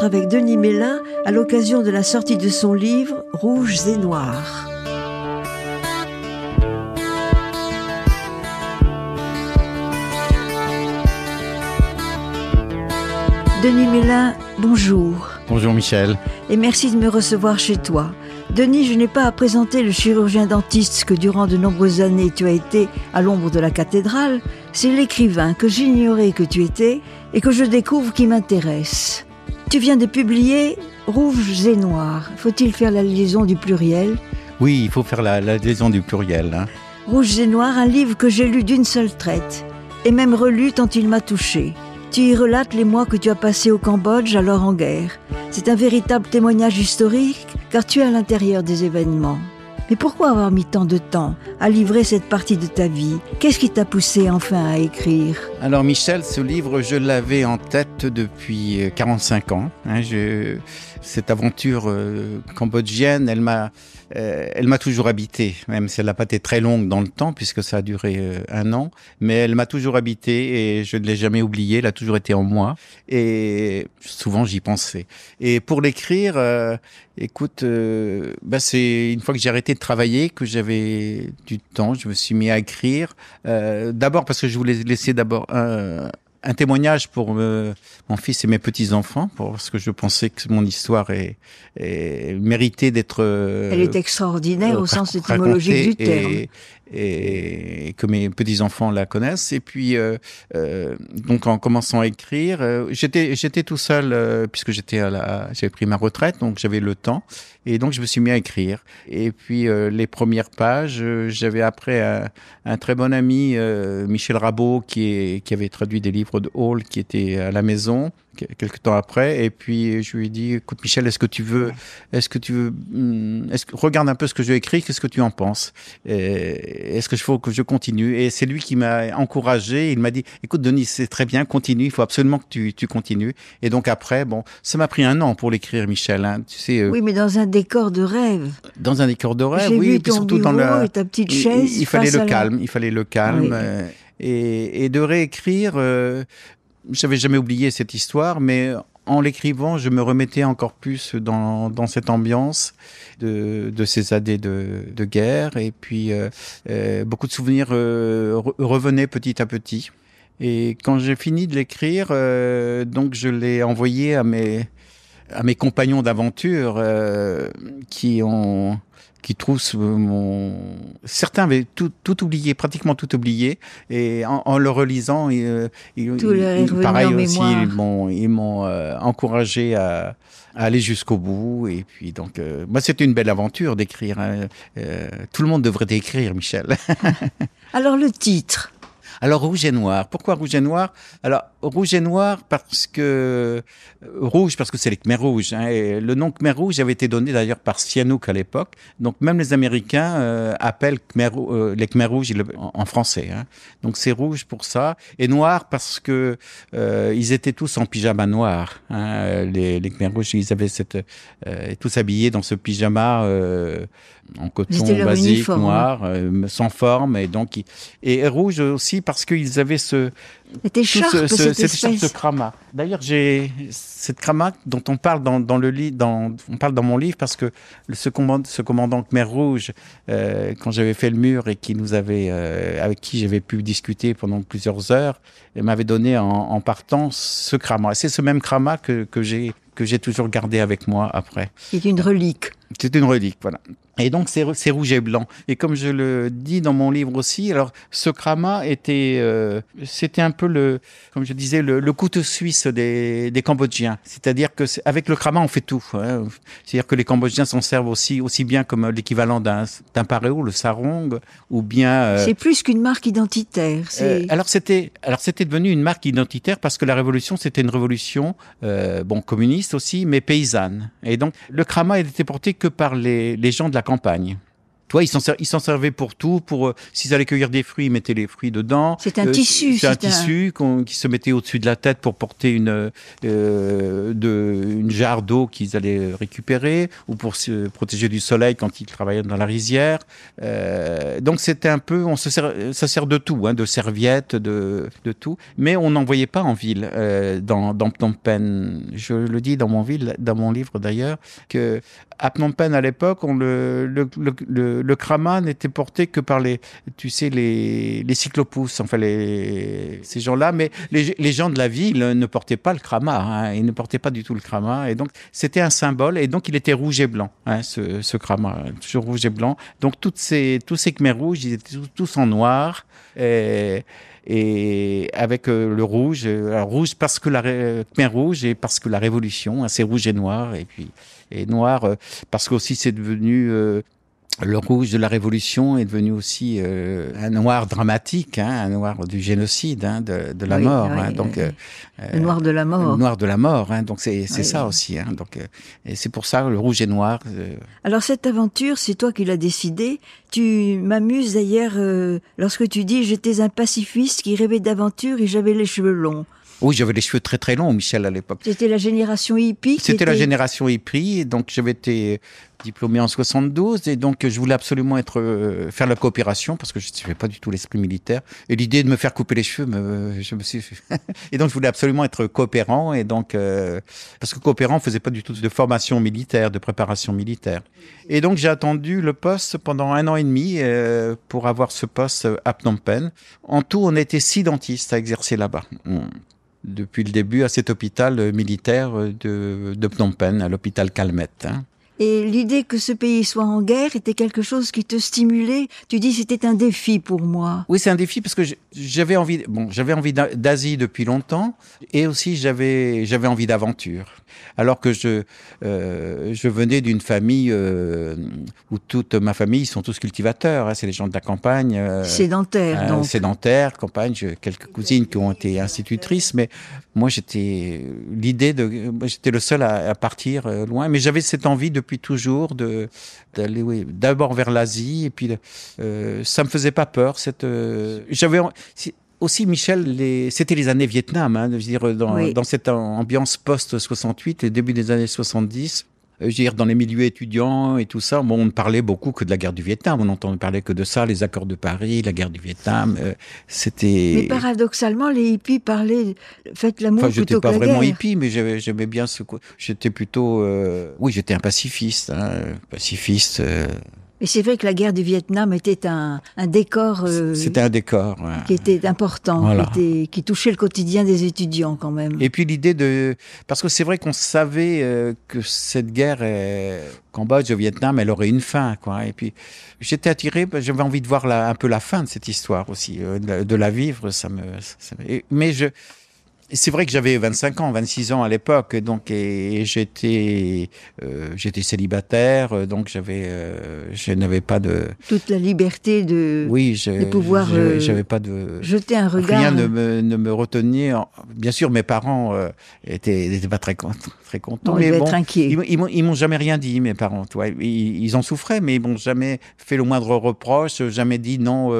avec Denis Mélin à l'occasion de la sortie de son livre « Rouges et Noirs ». Denis Mélin, bonjour. Bonjour Michel. Et merci de me recevoir chez toi. Denis, je n'ai pas à présenter le chirurgien dentiste que durant de nombreuses années tu as été à l'ombre de la cathédrale. C'est l'écrivain que j'ignorais que tu étais et que je découvre qui m'intéresse. Tu viens de publier « Rouges et Noirs ». Faut-il faire la liaison du pluriel ? Oui, il faut faire la liaison du pluriel. Hein. « Rouges et Noirs », un livre que j'ai lu d'une seule traite et même relu tant il m'a touché. Tu y relates les mois que tu as passés au Cambodge, alors en guerre. C'est un véritable témoignage historique, car tu es à l'intérieur des événements. Mais pourquoi avoir mis tant de temps à livrer cette partie de ta vie ? Qu'est-ce qui t'a poussé enfin à écrire ? Alors Michel, ce livre, je l'avais en tête depuis 45 ans. Hein, cette aventure cambodgienne, elle m'a toujours habité, même si elle n'a pas été très longue dans le temps, puisque ça a duré 1 an. Mais elle m'a toujours habité et je ne l'ai jamais oubliée, elle a toujours été en moi. Et souvent, j'y pensais. Et pour l'écrire, écoute, c'est une fois que j'ai arrêté de travailler, que j'avais du temps, je me suis mis à écrire. D'abord parce que je voulais laisser d'abord un témoignage pour mon fils et mes petits-enfants, parce que je pensais que mon histoire méritait d'être Elle est extraordinaire au sens étymologique du terme. Et que mes petits-enfants la connaissent. Et puis, donc en commençant à écrire, j'étais tout seul, puisque j'avais pris ma retraite, donc j'avais le temps. Et donc, je me suis mis à écrire. Et puis, les premières pages, j'avais après un très bon ami, Michel Rabot, qui avait traduit des livres de Hall, qui était à la maison quelques temps après. Et puis, je lui ai dit, écoute, Michel, regarde un peu ce que j'ai écrit, qu'est-ce que tu en penses? Est-ce qu'il faut que je continue? Et c'est lui qui m'a encouragé. Il m'a dit, écoute, Denis, c'est très bien, continue. Il faut absolument que tu continues. Et donc après, ça m'a pris 1 an pour l'écrire, Michel. Hein. Tu sais, oui, mais dans un décor de rêve. Dans un décor de rêve, J'ai oui. Vu ton surtout bureau et ta petite chaise. Il fallait le calme. Il fallait le calme. Oui. Et de réécrire, j'avais jamais oublié cette histoire, mais en l'écrivant, je me remettais encore plus dans cette ambiance de ces années de guerre. Et puis, beaucoup de souvenirs revenaient petit à petit. Et quand j'ai fini de l'écrire, donc je l'ai envoyé à mes compagnons d'aventure qui troussent certains avaient tout oublié, pratiquement tout oublié, et en le relisant, pareil aussi, ils m'ont encouragé à aller jusqu'au bout. Et puis donc, moi, c'était une belle aventure d'écrire. Hein. Tout le monde devrait écrire, Michel. Alors le titre. Alors, Rouge et Noir. Pourquoi Rouge et Noir? Alors, Rouge et Noir parce que c'est les Khmers rouges. Hein, et le nom Khmer rouge avait été donné d'ailleurs par Sihanouk à l'époque. Donc, même les Américains appellent les Khmers rouges en français. Hein. Donc, c'est rouge pour ça. Et noir parce que ils étaient tous en pyjama noir. Hein, les Khmers rouges, ils avaient tous habillés dans ce pyjama en coton basique, uniforme, noir, sans forme. Et rouge aussi parce qu'ils avaient cette écharpe de krama. D'ailleurs, j'ai cette krama dont on parle on parle dans mon livre parce que ce commandant Khmer rouge, quand j'avais fait le mur et avec qui j'avais pu discuter pendant plusieurs heures, il m'avait donné en partant ce krama. C'est ce même krama que j'ai toujours gardé avec moi après. C'est une relique. C'est une relique, voilà. Et donc, c'est rouge et blanc. Et comme je le dis dans mon livre aussi, alors, ce krama c'était un peu comme je disais, le couteau suisse des Cambodgiens. C'est-à-dire que avec le krama, on fait tout. Hein. C'est-à-dire que les Cambodgiens s'en servent aussi bien comme l'équivalent d'un pareo, le sarong, ou bien... C'est plus qu'une marque identitaire. Alors, c'était devenu une marque identitaire parce que la révolution, c'était une révolution, communiste aussi, mais paysanne. Et donc, le krama était porté que par les gens de la campagne. Toi, ils s'en servaient pour tout. S'ils allaient cueillir des fruits, ils mettaient les fruits dedans. C'est un tissu. C'est un tissu qui se mettait au-dessus de la tête pour porter une jarre d'eau qu'ils allaient récupérer, ou pour se protéger du soleil quand ils travaillaient dans la rizière. Donc c'était un peu, ça sert de tout, de serviettes, de tout. Mais on n'en voyait pas en ville, dans Phnom Penh. Je le dis dans mon livre d'ailleurs, que à Phnom Penh à l'époque, le krama n'était porté que par les cyclopousses, enfin ces gens-là, mais les gens de la ville ne portaient pas le krama, ils ne portaient pas du tout le krama, et donc c'était un symbole, et donc il était rouge et blanc, ce krama, toujours rouge et blanc. Donc tous ces Khmers rouges, ils étaient tous en noir, et avec le rouge, alors rouge parce que Khmer rouge, et parce que la révolution, c'est rouge et noir, et noir parce qu'aussi c'est devenu le rouge de la révolution est devenu aussi un noir dramatique, un noir du génocide, de la mort. Donc le noir de la mort. Le noir de la mort. Donc c'est ça aussi. Donc et c'est pour ça le rouge et noir. Alors cette aventure, c'est toi qui l'as décidée. Tu m'amuses d'ailleurs lorsque tu dis j'étais un pacifiste qui rêvait d'aventure et j'avais les cheveux longs. Oui, j'avais les cheveux très très longs, Michel, à l'époque. C'était la génération hippie. C'était la génération hippie, et donc j'avais été diplômé en 72, et donc je voulais absolument faire la coopération, parce que je n'avais pas du tout l'esprit militaire, et l'idée de me faire couper les cheveux, et donc je voulais absolument être coopérant, et donc parce que coopérant, on faisait pas du tout de formation militaire, de préparation militaire. Et donc j'ai attendu le poste pendant 1 an et demi pour avoir ce poste à Phnom Penh. En tout, on était 6 dentistes à exercer là-bas. Depuis le début à cet hôpital militaire de Phnom Penh, à l'hôpital Calmette. Et l'idée que ce pays soit en guerre était quelque chose qui te stimulait. Tu dis c'était un défi pour moi. Oui, c'est un défi parce que j'avais envie d'Asie depuis longtemps, et aussi j'avais envie d'aventure. Alors que je venais d'une famille où toute ma famille, ils sont tous cultivateurs, c'est les gens de la campagne. Sédentaires, donc. Sédentaires, campagne, j'ai quelques cousines qui ont été institutrices, mais moi j'étais le seul à partir loin, mais j'avais cette envie depuis toujours d'aller d'abord vers l'Asie, et puis ça me faisait pas peur. Aussi, Michel, c'était les années Vietnam, je veux dire, dans cette ambiance post-68, les débuts des années 70. Je veux dire, dans les milieux étudiants et tout ça, on ne parlait beaucoup que de la guerre du Vietnam. On n'entendait parler que de ça, les accords de Paris, la guerre du Vietnam. C'était. Mais paradoxalement, les hippies parlaient faites l'amour plutôt que la guerre. J'étais pas vraiment hippie, mais j'aimais bien j'étais plutôt. Oui, j'étais un pacifiste, pacifiste. Et c'est vrai que la guerre du Vietnam était un décor. C'était un décor, qui était important, voilà. qui touchait le quotidien des étudiants quand même. Et puis l'idée parce que c'est vrai qu'on savait que cette guerre, Cambodge, au Vietnam, elle aurait une fin, quoi. Et puis j'étais attiré, j'avais envie de voir un peu la fin de cette histoire aussi, de la vivre. C'est vrai que j'avais 25 ans, 26 ans à l'époque, donc et j'étais célibataire, donc je n'avais pas de toute la liberté de pouvoir j'avais pas de jeter un regard. Rien ne me retenait. Bien sûr, mes parents étaient pas très contents, mais bon, ils m'ont jamais rien dit, mes parents. Ils en souffraient, mais ils m'ont jamais fait le moindre reproche, jamais dit non.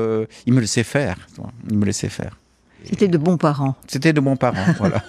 Ils me laissaient faire. Ils me laissaient faire. C'était de bons parents. C'était de bons parents, voilà.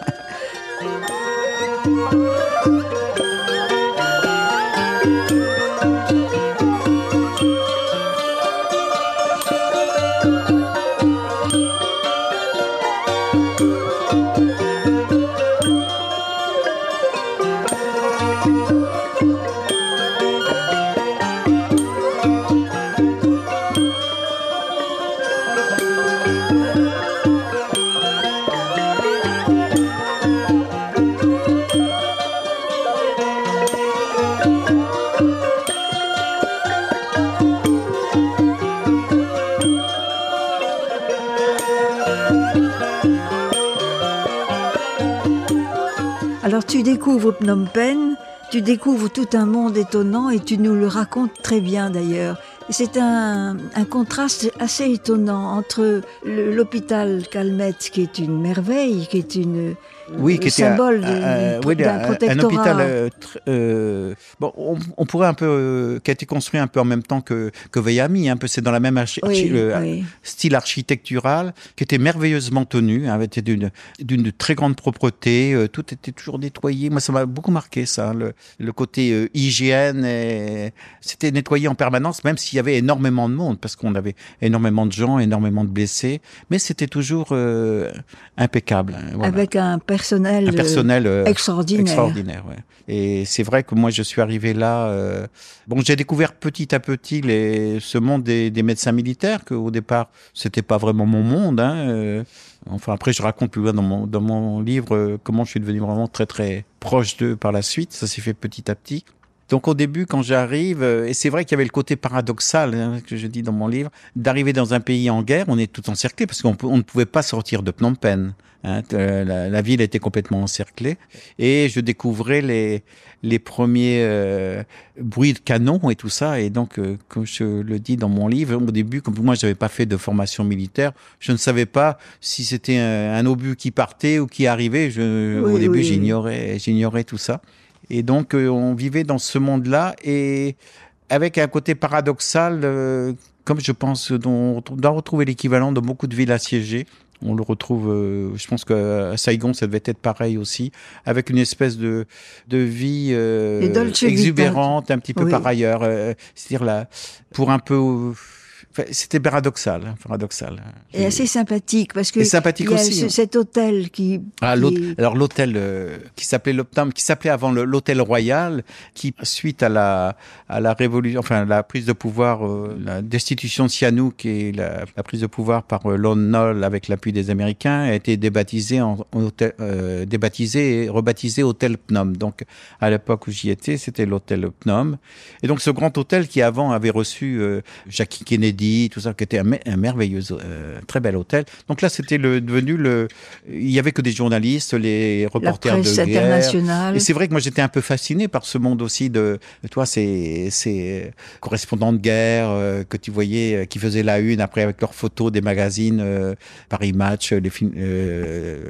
Alors tu découvres Phnom Penh, tu découvres tout un monde étonnant et tu nous le racontes très bien d'ailleurs. C'est un contraste assez étonnant entre l'hôpital Calmette qui est une merveille, qui est Oui, qui était symbole d'un un protectorat. hôpital. Bon, on pourrait un peu, qui a été construit un peu en même temps que Veyami, un peu, c'est dans la même Oui. style architectural, qui était merveilleusement tenu, hein, était d'une très grande propreté, tout était toujours nettoyé. Moi, ça m'a beaucoup marqué, ça, le côté hygiène, c'était nettoyé en permanence, même s'il y avait énormément de monde, parce qu'on avait énormément de gens, énormément de blessés, mais c'était toujours impeccable. Hein, voilà. Avec un personnel extraordinaire. Ouais. Et c'est vrai que moi, je suis arrivé là. Bon, j'ai découvert petit à petit ce monde des médecins militaires, qu'au départ, c'était pas vraiment mon monde. Hein, enfin, après, je raconte plus loin dans mon livre comment je suis devenu vraiment très très proche d'eux par la suite. Ça s'est fait petit à petit. Donc au début, quand j'arrive, et c'est vrai qu'il y avait le côté paradoxal, hein, que je dis dans mon livre, d'arriver dans un pays en guerre, on est tout encerclé parce qu'on ne pouvait pas sortir de Phnom Penh. Hein, la ville était complètement encerclée et je découvrais les premiers bruits de canon et tout ça. Et donc, comme je le dis dans mon livre, au début, comme moi, j'avais pas fait de formation militaire, je ne savais pas si c'était un obus qui partait ou qui arrivait. Au début, j'ignorais tout ça. Et donc, on vivait dans ce monde-là et avec un côté paradoxal, comme je pense on doit retrouver l'équivalent de beaucoup de villes assiégées. On le retrouve, je pense qu'à Saigon, ça devait être pareil aussi, avec une espèce de vie exubérante, un petit peu par ailleurs. C'est-à-dire là, pour un peu... C'était paradoxal. Et assez sympathique, parce que sympathique il y a aussi, cet hôtel qui... Alors l'hôtel qui s'appelait avant l'hôtel Royal, qui suite à la révolution, enfin la prise de pouvoir, la destitution de Sihanouk et la prise de pouvoir par Lon Nol avec l'appui des Américains, a été débaptisé et rebaptisé Hôtel Phnom. Donc à l'époque où j'y étais, c'était l'hôtel Phnom. Et donc ce grand hôtel qui avant avait reçu Jackie Kennedy, tout ça, qui était un merveilleux, très bel hôtel. Donc là, c'était il y avait que des journalistes, les reporters de guerre. La presse internationale. Et c'est vrai que moi, j'étais un peu fasciné par ce monde aussi ces correspondants de guerre que tu voyais, qui faisaient la une après avec leurs photos des magazines, Paris Match, les films,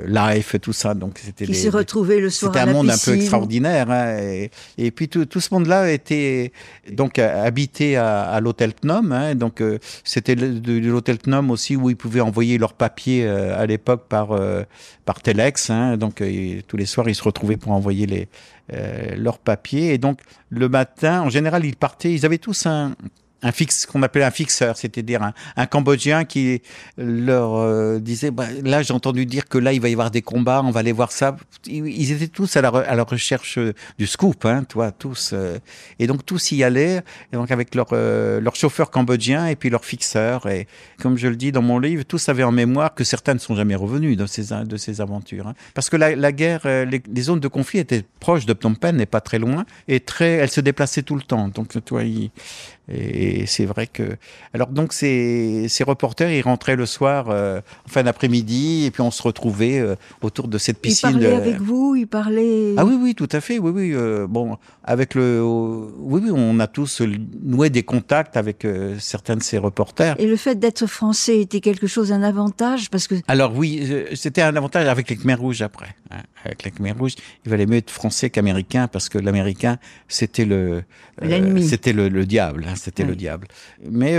Life, tout ça. Donc c'était se retrouvaient le soir à la piscine. C'était un monde un peu extraordinaire. Hein, et puis tout ce monde-là était donc habité à l'hôtel Phnom. Hein, donc c'était de l'hôtel Phnom aussi où ils pouvaient envoyer leurs papiers à l'époque par Telex. Hein, donc tous les soirs, ils se retrouvaient pour envoyer leurs papiers. Et donc le matin, en général, ils partaient. Ils avaient tous qu'on appelait un fixeur, c'est-à-dire un Cambodgien qui leur disait là j'ai entendu dire que là il va y avoir des combats, on va aller voir ça. Ils étaient tous à la recherche du scoop, hein, tous. Et donc tous y allaient, et donc avec leur chauffeur cambodgien et puis leur fixeur. Et comme je le dis dans mon livre, tous avaient en mémoire que certains ne sont jamais revenus de ces aventures, hein. Parce que la guerre, les zones de conflit étaient proches de Phnom Penh, et pas très loin, et elles se déplaçaient tout le temps. Donc et c'est vrai que... Alors donc ces reporters, ils rentraient le soir en fin d'après-midi et puis on se retrouvait autour de cette piscine. Ils parlaient avec vous, ils parlaient... Ah oui, tout à fait, oui. Bon, oui, on a tous noué des contacts avec certains de ces reporters. Et le fait d'être français était un avantage parce que... Alors oui, c'était un avantage avec les Khmers rouges après. Hein. Avec les Khmers rouges, il valait mieux être français qu'américain parce que l'américain, c'était l'ennemi. C'était le diable. Hein. C'était le diable. Mais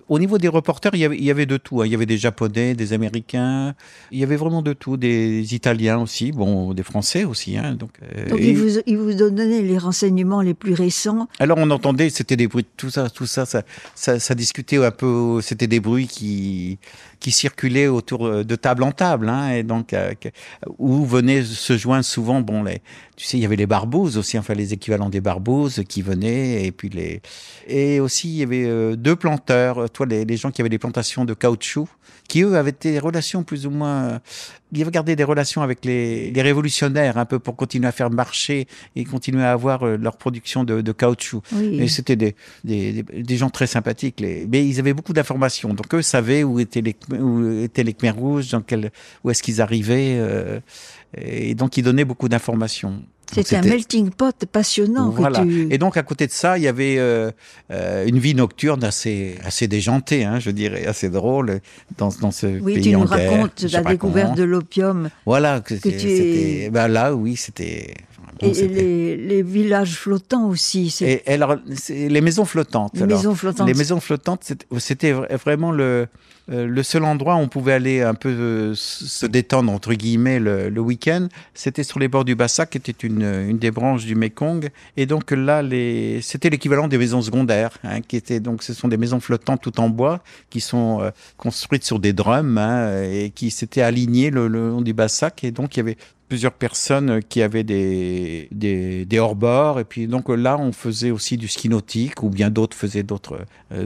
au niveau des reporters, il y avait de tout. Hein. Il y avait des Japonais, des Américains, il y avait vraiment de tout. Des Italiens aussi, des Français aussi. Hein. Donc ils vous donnaient les renseignements les plus récents. Alors on entendait, c'était des bruits, tout ça discutait un peu. C'était des bruits qui circulaient autour de table en table, hein, et donc où venaient se joindre souvent, tu sais, il y avait les barbouzes aussi, enfin les équivalents des barbouzes qui venaient, et aussi il y avait deux planteurs, les gens qui avaient des plantations de caoutchouc, qui eux avaient des relations plus ou moins, ils avaient gardé des relations avec les révolutionnaires un peu pour continuer à faire marcher et continuer à avoir leur production de caoutchouc. Oui. Et c'était des gens très sympathiques, mais ils avaient beaucoup d'informations, donc eux savaient où étaient les Khmers rouges, où est-ce qu'ils arrivaient, et donc ils donnaient beaucoup d'informations. C'était un melting pot passionnant. Voilà. Et donc, à côté de ça, il y avait une vie nocturne assez déjantée, hein, je dirais, assez drôle dans ce pays en guerre. Oui, tu nous racontes la découverte de l'opium. Voilà. Là, oui, c'était... Bon, et les villages flottants aussi. Et alors, les maisons flottantes. Les maisons flottantes, c'était vraiment le seul endroit où on pouvait aller un peu se détendre, entre guillemets, le week-end. C'était sur les bords du Bassa, qui était une des branches du Mékong. Et donc là, c'était l'équivalent des maisons secondaires, hein, ce sont des maisons flottantes tout en bois, qui sont construites sur des drums, hein, et qui s'étaient alignées le long du Bassa. Et donc, il y avait plusieurs personnes qui avaient des hors-bords, et puis donc là on faisait aussi du ski nautique, ou bien d'autres faisaient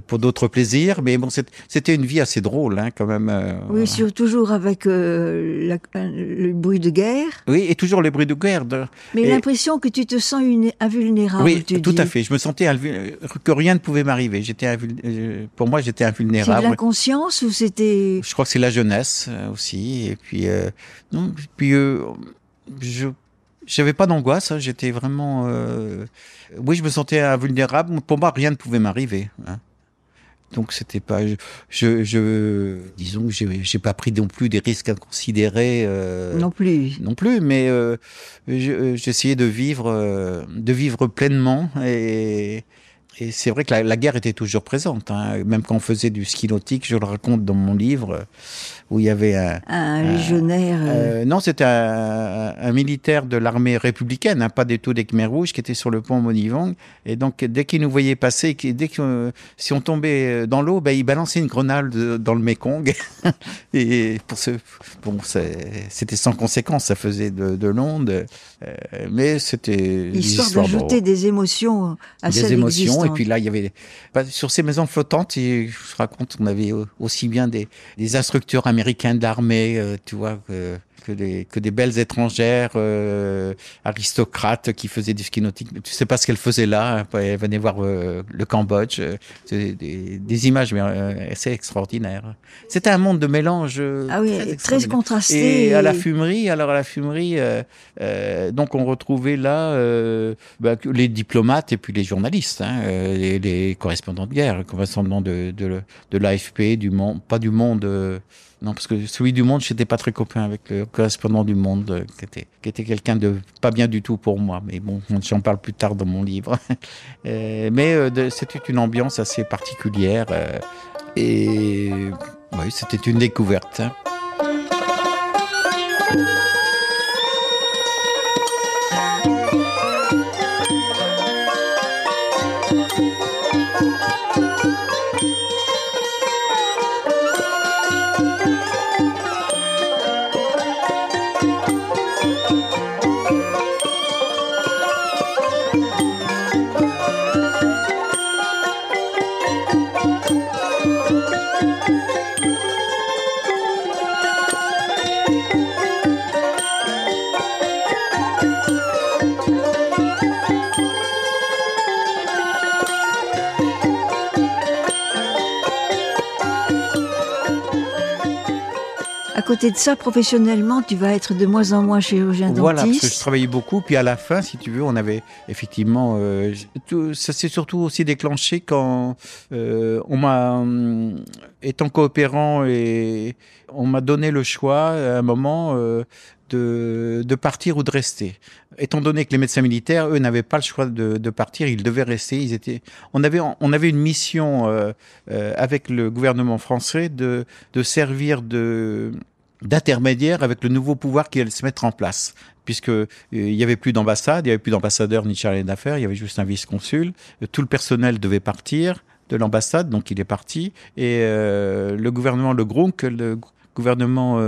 pour d'autres plaisirs, mais bon, c'était une vie assez drôle, hein, quand même. Oui, toujours avec le bruit de guerre. Oui, et toujours les bruits de guerre. Mais l'impression que tu te sens invulnérable. Oui, tout à fait. Je me sentais que rien ne pouvait m'arriver. Pour moi, j'étais invulnérable. C'est de l'inconscience ou c'était... Je crois que c'est la jeunesse aussi, et puis j'avais pas d'angoisse, hein, j'étais vraiment... Oui, je me sentais invulnérable. Pour moi, rien ne pouvait m'arriver. Hein. Donc, c'était pas... disons que j'ai pas pris non plus des risques inconsidérés. Non plus, mais j'essayais de vivre pleinement. Et c'est vrai que la guerre était toujours présente, hein. Même quand on faisait du ski nautique, je le raconte dans mon livre, où il y avait un légionnaire. Non, c'était un militaire de l'armée républicaine, hein, pas du tout des Khmers rouges, qui était sur le pont Monivong. Et donc, dès qu'il nous voyait passer, si on tombait dans l'eau, il balançait une grenade dans le Mékong. Et c'était sans conséquence, ça faisait de l'onde. Mais c'était histoire d'ajouter des émotions à celles existantes. Et puis là, il y avait sur ces maisons flottantes, je raconte, on avait aussi bien des instructeurs américains de l'armée, tu vois, que des belles étrangères aristocrates qui faisaient du ski nautique. Tu sais pas ce qu'elles faisaient là. Elles venaient voir le Cambodge. C'est des images assez extraordinaires. C'était un monde de mélange très contrasté. Et à la fumerie, donc on retrouvait là les diplomates et puis les journalistes, hein, les correspondants de guerre, correspondants de l'AFP, du Monde, pas du Monde. Non, parce que celui du Monde, j'étais pas très copain avec le correspondant du Monde, qui était quelqu'un de pas bien du tout pour moi. Mais bon, j'en parle plus tard dans mon livre. C'était une ambiance assez particulière. Et oui, c'était une découverte. Hein. À côté de ça, professionnellement, tu vas être de moins en moins chirurgien dentiste. Voilà, parce que je travaillais beaucoup. Puis à la fin, si tu veux, on avait effectivement... ça s'est surtout aussi déclenché quand on m'a... étant coopérant, et on m'a donné le choix à un moment de partir ou de rester. Étant donné que les médecins militaires, eux, n'avaient pas le choix de partir, ils devaient rester. On avait une mission avec le gouvernement français de servir d'intermédiaire avec le nouveau pouvoir qui allait se mettre en place, puisque il y avait plus d'ambassade, il y avait plus d'ambassadeur ni de chargé d'affaires, il y avait juste un vice-consul. Tout le personnel devait partir de l'ambassade, donc il est parti. Et le gouvernement Le GRUNC, le gouvernement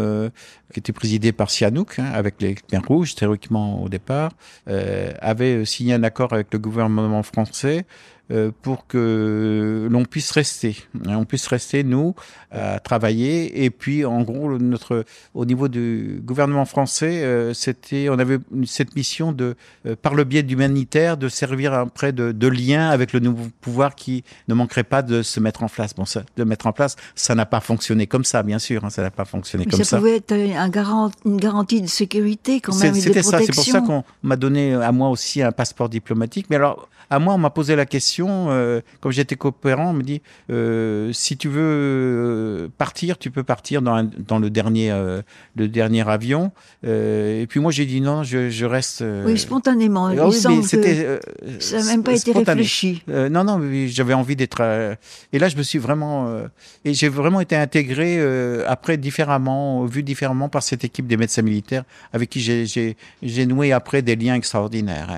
qui était présidé par Sihanouk, hein, avec les Khmers rouges, théoriquement au départ, avait signé un accord avec le gouvernement français pour que l'on puisse rester. On puisse rester, nous, à travailler. Et puis, en gros, au niveau du gouvernement français, on avait cette mission par le biais d'humanitaire, de servir après de lien avec le nouveau pouvoir qui ne manquerait pas de se mettre en place. Bon, ça n'a pas fonctionné comme ça, bien sûr. Ça n'a pas fonctionné comme ça. Ça pouvait être une garantie de sécurité quand même, et de protection. C'était ça. C'est pour ça qu'on m'a donné à moi aussi un passeport diplomatique. Mais alors, à moi, on m'a posé la question, comme j'étais coopérant, on me dit, si tu veux partir, tu peux partir dans le dernier avion. Et puis moi, j'ai dit non, je reste. Oui, spontanément. Il semble que ça n'a même pas été réfléchi. Non, j'avais envie d'être. Et là, je me suis vraiment. Et j'ai vraiment été intégré après vu différemment par cette équipe des médecins militaires avec qui j'ai noué après des liens extraordinaires.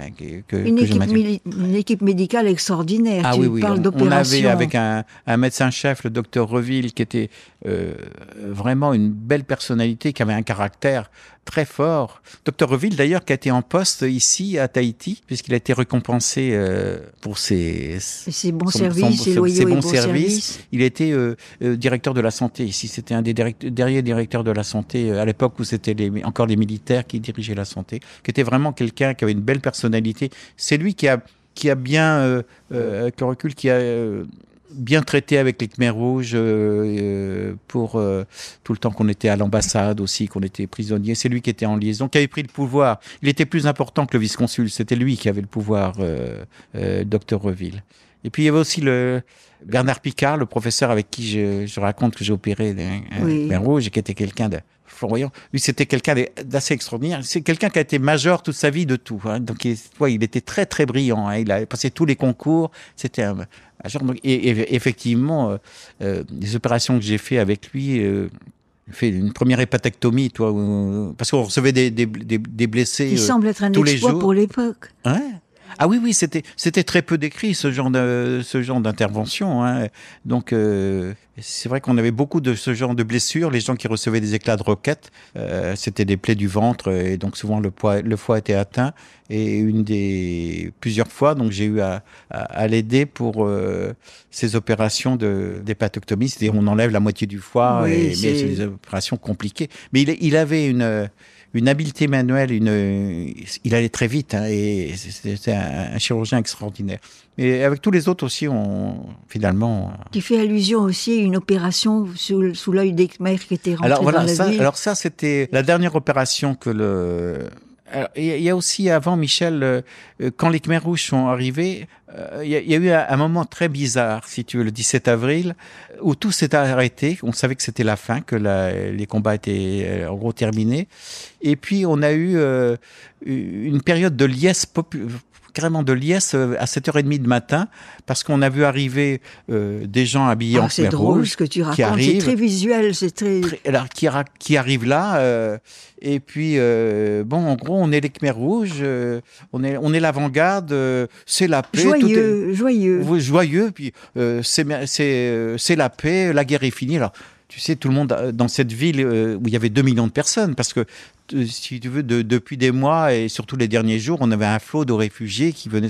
Une équipe médicale extraordinaire. Ah, tu parles d'opération. On avait avec un médecin-chef, le docteur Reville, qui était vraiment une belle personnalité, qui avait un caractère très fort. Docteur Reville, d'ailleurs, qui a été en poste ici à Tahiti, puisqu'il a été récompensé pour ses bons services. Il a été directeur de la santé ici. C'était un des derniers directeurs de la santé à l'époque où c'était encore les militaires qui dirigeaient la santé, qui était vraiment quelqu'un qui avait une belle personnalité. C'est lui qui a bien, avec le recul, qui a bien traité avec les Khmers rouges pour tout le temps qu'on était à l'ambassade aussi, qu'on était prisonniers. C'est lui qui était en liaison, qui avait pris le pouvoir. Il était plus important que le vice-consul. C'était lui qui avait le pouvoir, docteur Reville. Et puis il y avait aussi Bernard Picard, le professeur avec qui je raconte que j'ai opéré les Khmers rouges, et qui était quelqu'un de flamboyant. Lui, c'était quelqu'un d'assez extraordinaire. C'est quelqu'un qui a été major toute sa vie de tout. Donc, il était très, très brillant. Il a passé tous les concours. C'était un major. Et effectivement, les opérations que j'ai fait avec lui, fait une première hépatectomie, parce qu'on recevait des blessés qui semble être un exploit pour l'époque. Ouais. Ah oui, c'était très peu décrit ce genre d'intervention. Donc c'est vrai qu'on avait beaucoup de ce genre de blessures. Les gens qui recevaient des éclats de roquettes, c'était des plaies du ventre et donc souvent le foie était atteint. Et plusieurs fois, donc j'ai eu à l'aider pour ces opérations d'hépatectomie, c'est-à-dire on enlève la moitié du foie. Mais c'est des opérations compliquées. Mais il avait une habileté manuelle, il allait très vite, et c'était un chirurgien extraordinaire. Et avec tous les autres aussi, finalement... Tu fais allusion aussi à une opération sous l'œil des Khmers qui était rentré dans la ville. Alors ça, c'était la dernière opération que Alors, il y a aussi avant, Michel, quand les Khmers rouges sont arrivés, il y a eu un moment très bizarre, si tu veux, le 17 avril, où tout s'est arrêté. On savait que c'était la fin, que les combats étaient en gros terminés. Et puis, on a eu une période de liesse carrément de liesse à 7h30 du matin, parce qu'on a vu arriver des gens habillés en Khmer rouge. C'est drôle ce que tu racontes, c'est très visuel, c'est très... Alors, qui arrivent là, et puis, en gros, on est les Khmer rouges, on est l'avant-garde, c'est la paix. Joyeux, puis c'est la paix, la guerre est finie. Alors, tu sais, tout le monde, dans cette ville où il y avait 2 millions de personnes, parce que, si tu veux, depuis des mois et surtout les derniers jours, on avait un flot de réfugiés qui venaient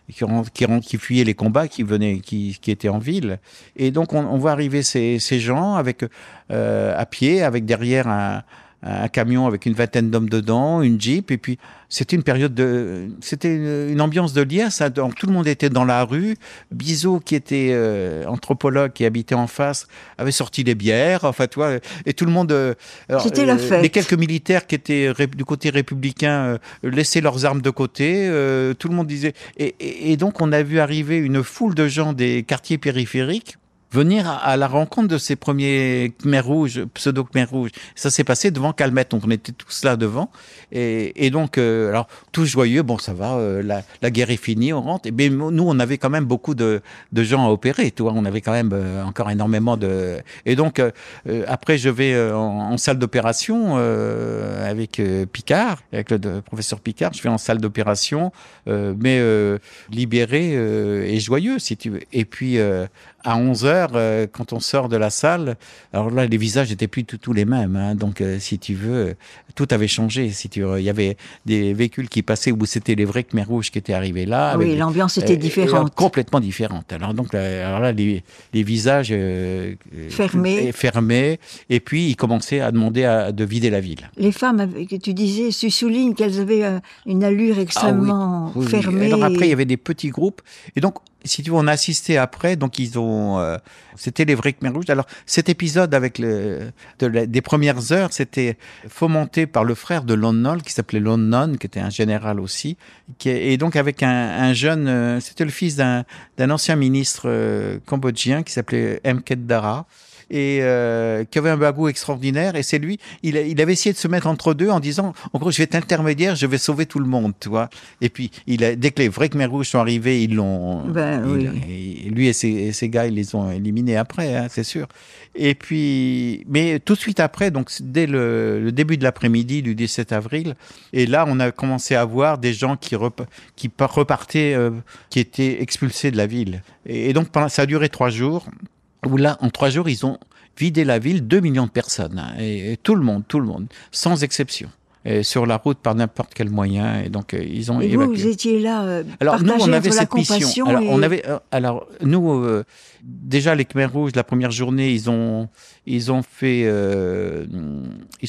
qui fuyaient les combats, qui étaient en ville. Et donc, on voit arriver ces gens à pied, avec derrière un camion avec une vingtaine d'hommes dedans, une Jeep, et puis c'était une ambiance de liesse. Donc, tout le monde était dans la rue. Bizot, qui était anthropologue, qui habitait en face, avait sorti des bières. Enfin, tu vois, et tout le monde. C'était la fête. Les quelques militaires qui étaient du côté républicain laissaient leurs armes de côté. Tout le monde disait. Et donc, on a vu arriver une foule de gens des quartiers périphériques venir à la rencontre de ces premiers Khmers rouges, pseudo-Khmers rouges. Ça s'est passé devant Calmette, donc on était tous là devant. Et donc, alors, tous joyeux, bon, ça va, la guerre est finie, on rentre. Et bien, nous, on avait quand même beaucoup de gens à opérer, tu vois, on avait quand même encore énormément de... Et donc, après, je vais en salle d'opération avec Picard, avec le professeur Picard, je vais en salle d'opération, mais libéré et joyeux, si tu veux. Et puis, à 11h, heures, quand on sort de la salle, alors là, les visages n'étaient plus tous les mêmes. Hein, donc, si tu veux, tout avait changé. Il y avait des véhicules qui passaient où c'était les vrais Khmers rouges qui étaient arrivés là. Oui, l'ambiance était différente. Complètement différente. Alors, donc, alors là, les visages fermés. Et puis, ils commençaient à demander de vider la ville. Les femmes, que tu disais, tu soulignes qu'elles avaient une allure extrêmement fermée. Alors après, il y avait des petits groupes. Et donc, si tu veux, on a assisté après. Donc, c'était les vrais Khmers rouges. Alors, cet épisode des premières heures, c'était fomenté par le frère de Lon Nol, qui s'appelait Lon Non, qui était un général aussi. Et donc, avec un jeune, c'était le fils d'un ancien ministre cambodgien qui s'appelait Mket Dara. Et qui avait un bagou extraordinaire, et c'est lui, il avait essayé de se mettre entre deux en disant, en gros, je vais être intermédiaire, je vais sauver tout le monde, tu vois. Et puis, dès que les vrais Khmers rouges sont arrivés, lui et ses gars, ils les ont éliminés après, hein, c'est sûr. Et puis, mais tout de suite après, donc dès le début de l'après-midi du 17 avril, et là, on a commencé à voir des gens qui repartaient, qui étaient expulsés de la ville. Et donc, ça a duré 3 jours. Où là, en 3 jours, ils ont vidé la ville, 2 millions de personnes. Hein, et tout le monde, sans exception. Et sur la route par n'importe quel moyen. Et donc, ils ont évacué. Vous étiez là, alors, nous, on avait cette compassion. Mission. Alors, nous, déjà, les Khmers rouges, la première journée, ils ont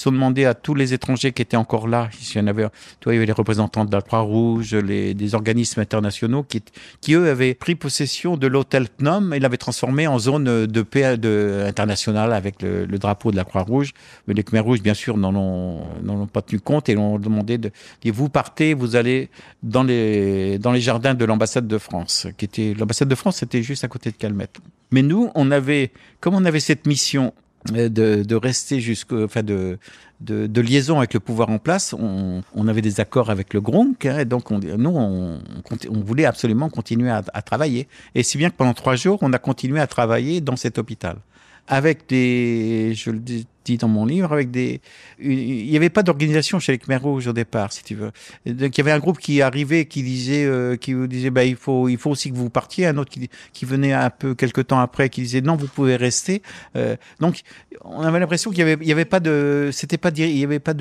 demandé à tous les étrangers qui étaient encore là, il y en avait, il y avait les représentants de la Croix-Rouge, des organismes internationaux qui eux avaient pris possession de l'hôtel Phnom et l'avaient transformé en zone de paix internationale avec le drapeau de la Croix-Rouge. Mais les Khmers rouges, bien sûr, n'en ont pas tenu compte et l'ont demandé vous partez, vous allez dans les jardins de l'ambassade de France, l'ambassade de France, c'était juste à côté de Calmette. Mais nous, comme on avait cette mission de rester de liaison avec le pouvoir en place, on avait des accords avec le GRONC, hein, et donc on voulait absolument continuer à travailler. Et si bien que pendant 3 jours, on a continué à travailler dans cet hôpital. Avec je le dis dans mon livre, il n'y avait pas d'organisation chez les Khmers rouges au départ, si tu veux. Donc, il y avait un groupe qui arrivait, qui disait, il faut aussi que vous partiez. Un autre qui venait un peu quelques temps après, qui disait, non, vous pouvez rester. Donc, on avait l'impression qu'il y avait pas de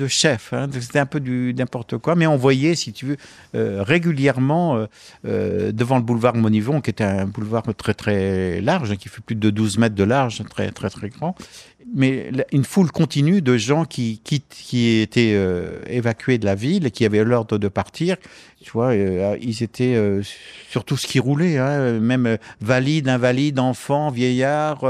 chef, hein, c'était un peu du n'importe quoi, mais on voyait, si tu veux, régulièrement, devant le boulevard Monivong, qui était un boulevard très, très large, qui fait plus de 12 mètres de large, très, très, très grand, mais une foule continue de gens qui étaient évacués de la ville et qui avaient l'ordre de partir. Tu vois, ils étaient sur tout ce qui roulait, hein, même valides, invalides, enfants, vieillards,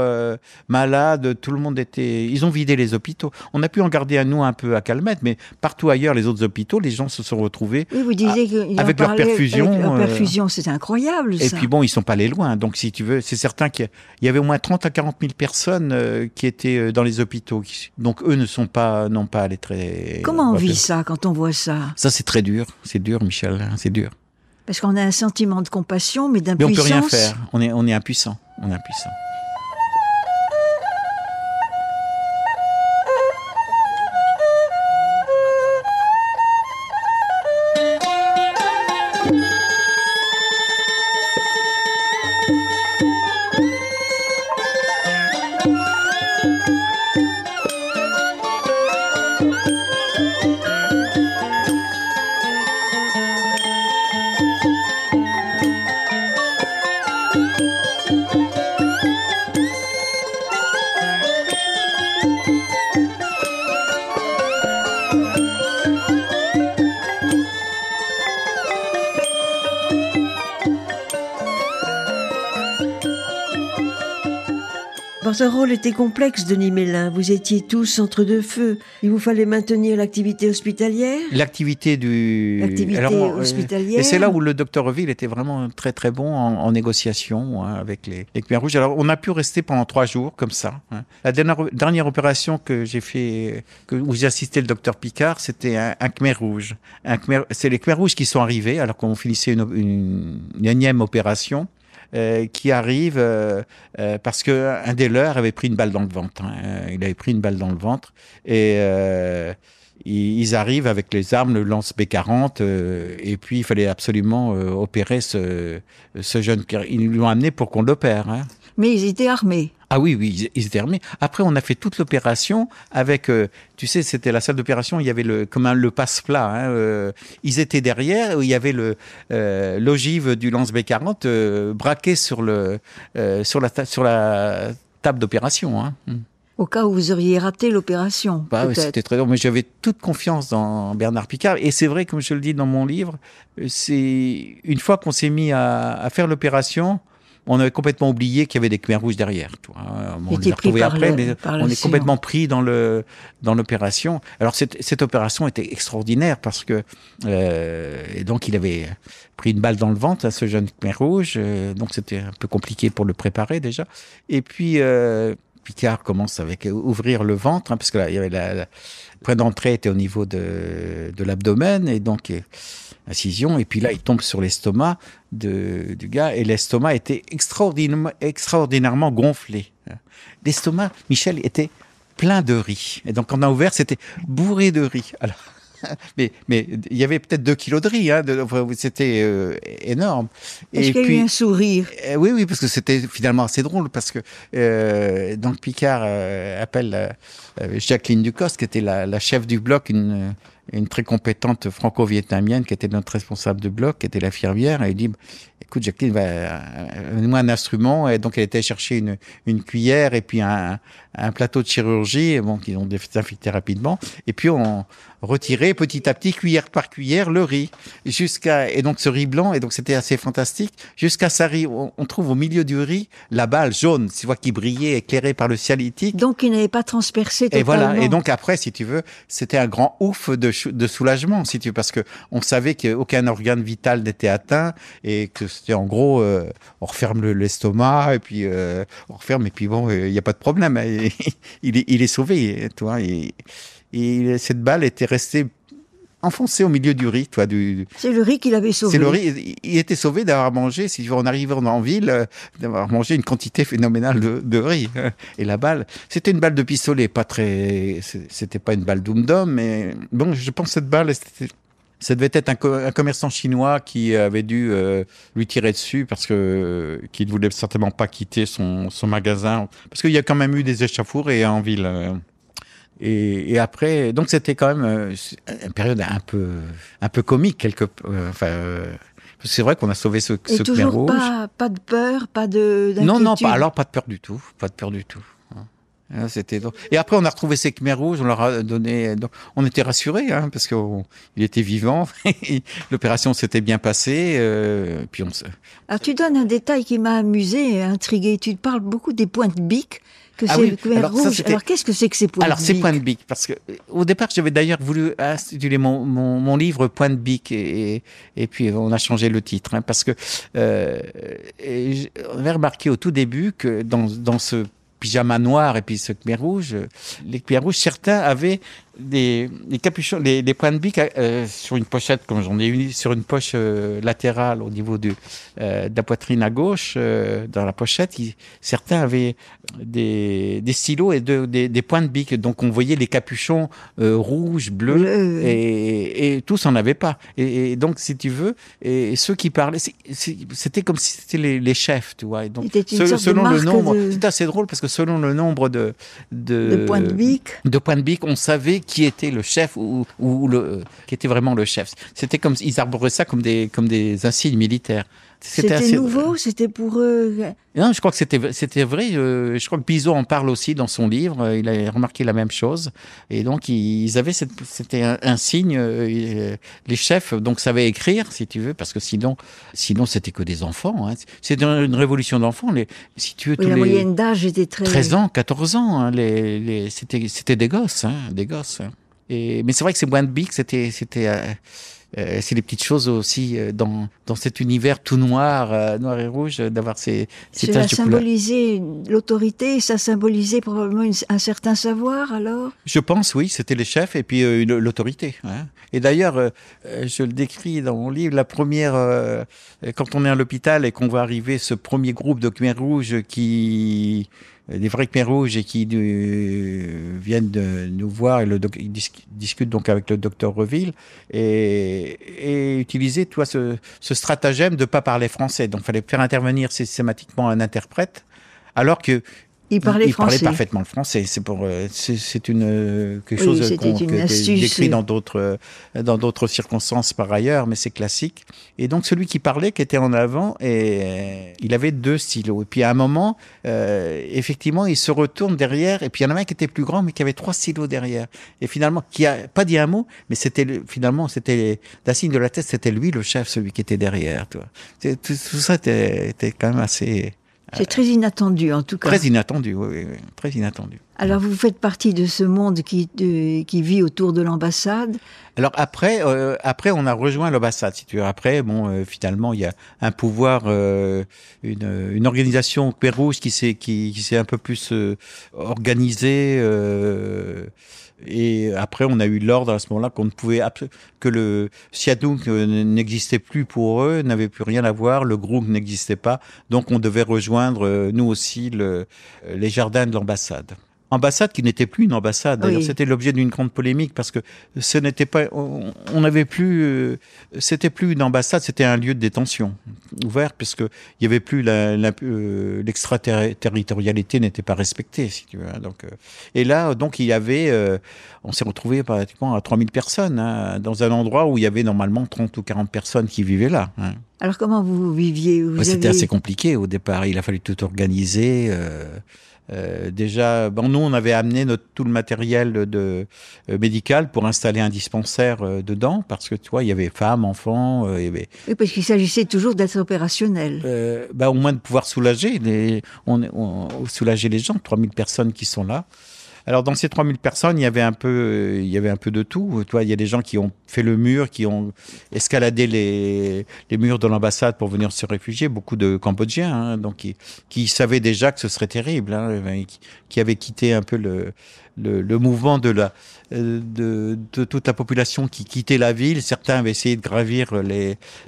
malades, tout le monde était... Ils ont vidé les hôpitaux. On a pu en garder nous un peu à Calmette, mais partout ailleurs, les autres hôpitaux, les gens se sont retrouvés vous disiez avec leur perfusion. Avec leur perfusion, c'est incroyable, ça. Et puis bon, ils sont pas allés loin. Donc si tu veux, c'est certain qu'il y avait au moins 30 à 40 000 personnes qui étaient dans les hôpitaux. Donc eux n'ont pas allé très... Comment on vit ça quand on voit ça? Ça, c'est très dur. C'est dur, Michel. C'est dur. Parce qu'on a un sentiment de compassion, mais d'impuissance. Mais on peut rien faire. On est impuissant. On est impuissant. Votre rôle était complexe, Denis Mélin. Vous étiez tous entre deux feux. Il vous fallait maintenir l'activité hospitalière. L'activité hospitalière. Et c'est là où le docteur Reville était vraiment très très bon en négociation, hein, avec les Khmers rouges. Alors on a pu rester pendant 3 jours comme ça. Hein. La dernière opération que j'ai fait, où j'ai assisté le docteur Picard, c'était un Khmer rouge. C'est les Khmers rouges qui sont arrivés alors qu'on finissait une énième opération. Qui arrive parce que un des leurs avait pris une balle dans le ventre. Hein. Il avait pris une balle dans le ventre et ils arrivent avec les armes, le lance B40 et puis il fallait absolument opérer ce jeune. Ils l'ont amené pour qu'on l'opère. Hein. Mais ils étaient armés. Ah oui, ils étaient armés. Après, on a fait toute l'opération avec, tu sais, c'était la salle d'opération, il y avait le passe-plat. Hein, ils étaient derrière, où il y avait l'ogive du lance B40 braqué sur la table d'opération. Hein. Au cas où vous auriez raté l'opération. Bah, oui, c'était très dur, mais j'avais toute confiance dans Bernard Picard. Et c'est vrai, comme je le dis dans mon livre, c'est une fois qu'on s'est mis à faire l'opération, on avait complètement oublié qu'il y avait des Khmers rouges derrière. On les a retrouvés après, mais on est complètement pris dans l'opération. Alors cette opération était extraordinaire parce que et donc il avait pris une balle dans le ventre, ce jeune Khmer rouge. Donc c'était un peu compliqué pour le préparer déjà. Et puis Picard commence avec ouvrir le ventre, hein, parce que là, il y avait le point d'entrée était au niveau de l'abdomen, et donc incision, et puis là, il tombe sur l'estomac du gars, et l'estomac était extraordinairement gonflé. L'estomac, Michel, était plein de riz. Et donc, quand on a ouvert, c'était bourré de riz. Alors, mais il y avait peut-être 2 kilos de riz, hein, c'était énorme. Est-ce qu'il y a eu un sourire? Oui, parce que c'était finalement assez drôle, parce que donc Picard appelle Jacqueline Ducos, qui était la chef du bloc, une très compétente franco-vietnamienne, qui était notre responsable de bloc, qui était l'infirmière, et elle dit, écoute Jacqueline, donne-moi un instrument. Et donc elle était chercher une cuillère et puis un plateau de chirurgie, et bon, qu'ils ont désinfecté rapidement, et puis on retirait petit à petit, cuillère par cuillère, le riz, et donc ce riz blanc, et donc c'était assez fantastique, jusqu'à ça riz, on trouve au milieu du riz la balle jaune, tu vois, qui brillait, éclairée par le cialytique. Donc il n'avait pas transpercé totalement. Et voilà, et donc après, si tu veux, c'était un grand ouf de soulagement, si tu veux, parce que on savait qu'aucun organe vital n'était atteint, et que c'était en gros, on referme l'estomac, et puis on referme, et puis bon, il n'y a pas de problème, il est sauvé, tu vois, et cette balle était restée enfoncée au milieu du riz, toi. C'est le riz qu'il avait sauvé. C'est le riz. Il était sauvé d'avoir mangé, si on arrivait en ville, d'avoir mangé une quantité phénoménale de riz. Et la balle, c'était une balle de pistolet, c'était pas une balle d'Oum-Dom, mais bon, je pense que cette balle, ça devait être un commerçant chinois qui avait dû lui tirer dessus parce que qu'il ne voulait certainement pas quitter son magasin, parce qu'il y a quand même eu des échauffourées en ville. Et après, donc c'était quand même une période un peu comique c'est vrai qu'on a sauvé ce Khmer rouge. Pas de peur, pas d'inquiétude. Non, pas de peur du tout, C'était et après on a retrouvé ces Khmer rouges, on leur a donné, donc, on était rassurés, hein, parce qu'il était vivant, l'opération s'était bien passée, puis Alors tu donnes un détail qui m'a amusé et intrigué. Tu parles beaucoup des pointes biques. Le Khmer rouge. Alors, qu'est-ce que c'est que ces points de bique? Alors, ces points de bique, parce que au départ, j'avais d'ailleurs voulu intituler mon livre Point de bique, et puis on a changé le titre, hein, parce que on avait remarqué au tout début que dans ce pyjama noir et puis ce Khmer rouge, les Khmer rouges, certains avaient des capuchons, des points de bique sur une pochette, comme j'en ai une, sur une poche latérale au niveau de la poitrine à gauche, dans la pochette. Certains avaient des stylos et des points de bique, donc on voyait les capuchons rouges, bleus, et tous en avaient pas. Et donc, si tu veux, et ceux qui parlaient, c'était comme si c'était les chefs, tu vois. Et donc, selon le nombre, c'est assez drôle parce que selon le nombre de points de bique, on savait qui était le chef ou qui était vraiment le chef. C'était comme ils arbораient ça comme des insignes militaires. C'était nouveau, c'était pour eux. Non, je crois que c'était vrai. Je crois que Bizot en parle aussi dans son livre. Il a remarqué la même chose. Et donc ils avaient c'était un signe. Les chefs donc savaient écrire, si tu veux, parce que sinon c'était que des enfants. Hein. C'était une révolution d'enfants. Si tu veux, la moyenne d'âge était 13 ans, 14 ans. Hein, c'était des gosses, hein, des gosses. Hein. Mais c'est vrai que ces points de bique, c'était c'est des petites choses aussi dans cet univers tout noir, noir et rouge, d'avoir ces taches de couleur. Ça symbolisait l'autorité, ça symbolisait probablement un certain savoir, alors? Je pense, oui, c'était les chefs et puis l'autorité. Hein. Et d'ailleurs, je le décris dans mon livre, la première, quand on est à l'hôpital et qu'on voit arriver ce premier groupe de Khmer rouges des vrais Khmer rouges et qui viennent de nous voir et ils discutent donc avec le docteur Reville et utiliser ce stratagème de pas parler français. Donc, il fallait faire intervenir systématiquement un interprète Alors que il parlait il parlait français. parfaitement le français. C'est quelque Oui, chose c'était une astuce. décrit dans d'autres circonstances par ailleurs, mais c'est classique. Et donc celui qui parlait, qui était en avant, et il avait 2 stylos. Et puis à un moment, effectivement, il se retourne derrière, et puis il y en avait un qui était plus grand, mais qui avait 3 stylos derrière. Et finalement, qui a pas dit un mot, mais finalement, c'était d'un signe de la tête, c'était lui le chef, celui qui était derrière. Tu vois. Tout ça était quand même assez. C'est très inattendu, en tout cas. Très inattendu, oui, très inattendu. Alors, vous faites partie de ce monde qui vit autour de l'ambassade. Alors après, on a rejoint l'ambassade, si tu veux. Après, finalement, il y a un pouvoir, une organisation Khmer Rouge qui s'est un peu plus organisée. Et après, on a eu l'ordre à ce moment-là qu'on ne pouvait que le Sihanouk n'existait plus pour eux, n'avait plus rien à voir, le groupe n'existait pas, donc on devait rejoindre nous aussi les jardins de l'ambassade. Ambassade qui n'était plus une ambassade. D'ailleurs, Oui. c'était l'objet d'une grande polémique parce que ce n'était pas, on n'avait plus, c'était plus une ambassade, c'était un lieu de détention ouvert puisque il y avait plus l'extraterritorialité n'était pas respectée, si tu veux. Donc, et là, donc il y avait, on s'est retrouvé pratiquement à 3000 personnes dans un endroit où il y avait normalement 30 ou 40 personnes qui vivaient là. Alors, comment vous viviez? C'était assez compliqué au départ. Il a fallu tout organiser. Déjà, nous, on avait amené tout le matériel médical pour installer un dispensaire dedans, parce que tu vois, il y avait femmes, enfants, il y avait. Oui, parce qu'il s'agissait toujours d'être opérationnel. Au moins de pouvoir soulager soulager les gens, 3000 personnes qui sont là. Alors dans ces 3000 personnes, il y avait un peu de tout. Tu vois, il y a des gens qui ont fait le mur, qui ont escaladé les murs de l'ambassade pour venir se réfugier. Beaucoup de Cambodgiens, donc qui savaient déjà que ce serait terrible, qui avaient quitté un peu le mouvement de toute la population qui quittait la ville. Certains avaient essayé de gravir